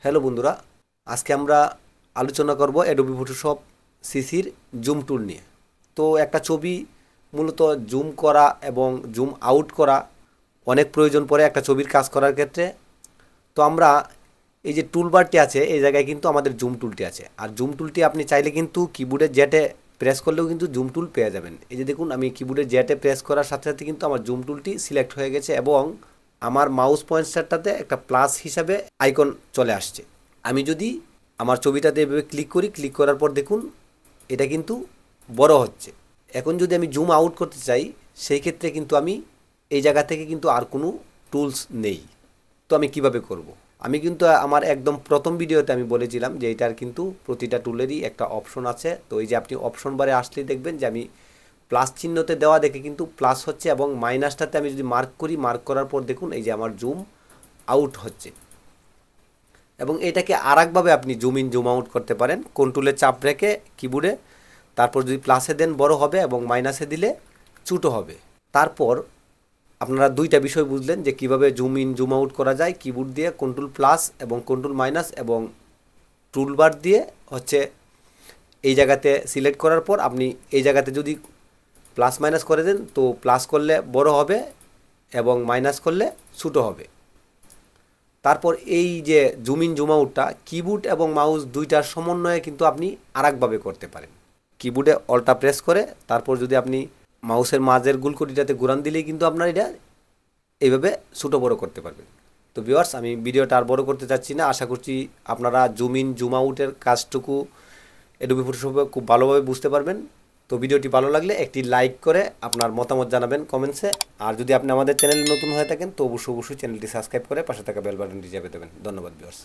Hello বন্ধুরা, আজকে আমরা আলোচনা করব অ্যাডোবি ফটোশপ সিসির জুম টুল নিয়ে। তো একটা ছবি মূলত জুম করা এবং জুম আউট করা অনেক প্রয়োজন পড়ে একটা ছবির কাজ করার ক্ষেত্রে। তো আমরা এই যে টুলবারটি আছে এই জায়গায় কিন্তু আমাদের জুম টুলটি আছে, আর জুম টুলটি আপনি চাইলে কিন্তু কিবোর্ডের জ্যাটে প্রেস করলেও কিন্তু জুম টুল পেয়ে যাবেন। এই যে দেখুন, আমি কিবোর্ডের জ্যাটে প্রেস করার সাথে সাথে কিন্তু আমার জুম টুলটি সিলেক্ট হয়ে গেছে এবং আমার মাউস পয়েন্টারটাতে একটা প্লাস হিসাবে আইকন চলে আসছে। আমি যদি আমার ছবিটাতে এভাবে ক্লিক করি, ক্লিক করার পর দেখুন এটা কিন্তু বড় হচ্ছে। এখন যদি আমি জুম আউট করতে চাই সেই ক্ষেত্রে কিন্তু আমি এই জায়গা থেকে কিন্তু আর কোনো টুলস নেই। তো আমি কিভাবে করব? আমি কিন্তু আমার একদম প্রথম ভিডিওতে আমি বলেছিলাম যে এটার কিন্তু প্রতিটা টুলেরই একটা অপশন আছে। তো এই যে আপনি অপশন বারে আসলেই দেখবেন যে আমি প্লাস চিহ্নতে দেওয়া দেখে কিন্তু প্লাস হচ্ছে এবং মাইনাসটাতে আমি যদি মার্ক করি, মার্ক করার পর দেখুন এই যে আমার জুম আউট হচ্ছে। এবং এটাকে আরেকভাবে আপনি জুম ইন জুম আউট করতে পারেন কন্ট্রোলে চাপ রেখে কিবোর্ডে, তারপর যদি প্লাসে দেন বড় হবে এবং মাইনাসে দিলে ছোটো হবে। তারপর আপনারা দুইটা বিষয় বুঝলেন যে কিভাবে জুম ইন জুম আউট করা যায় কিবোর্ড দিয়ে, কন্ট্রোল প্লাস এবং কন্ট্রোল মাইনাস, এবং টুলবার দিয়ে হচ্ছে এই জায়গাতে সিলেক্ট করার পর আপনি এই জায়গাতে যদি প্লাস মাইনাস করে দেন তো প্লাস করলে বড় হবে এবং মাইনাস করলে ছোটো হবে। তারপর এই যে জুম ইন জুম আউটটা কিবোর্ড এবং মাউস দুইটার সমন্বয়ে কিন্তু আপনি আরেকভাবে করতে পারেন। কিবোর্ডে অল্টা প্রেস করে তারপর যদি আপনি মাউসের মাঝের গুলকুটিটাতে ঘুরান দিলেই কিন্তু আপনার এটা এইভাবে ছোটো বড়ো করতে পারবেন। তো ভিউয়ার্স, আমি ভিডিওটা আর বড় করতে চাচ্ছি না। আশা করছি আপনারা জুম ইন জুম আউটের কাজটুকু অ্যাডোবি ফটোশপে খুব ভালোভাবে বুঝতে পারবেন। তো ভিডিওটি ভালো লাগলে একটি লাইক করে আপনার মতামত জানাবেন কমেন্টসে। আর যদি আপনি আমাদের চ্যানেলে নতুন হয়ে থাকেন তো অবশ্যই চ্যানেলটি সাবস্ক্রাইব করে পাশে থাকা বেল বাটনটি চেপে দেবেন। ধন্যবাদ ভিউয়ার্স।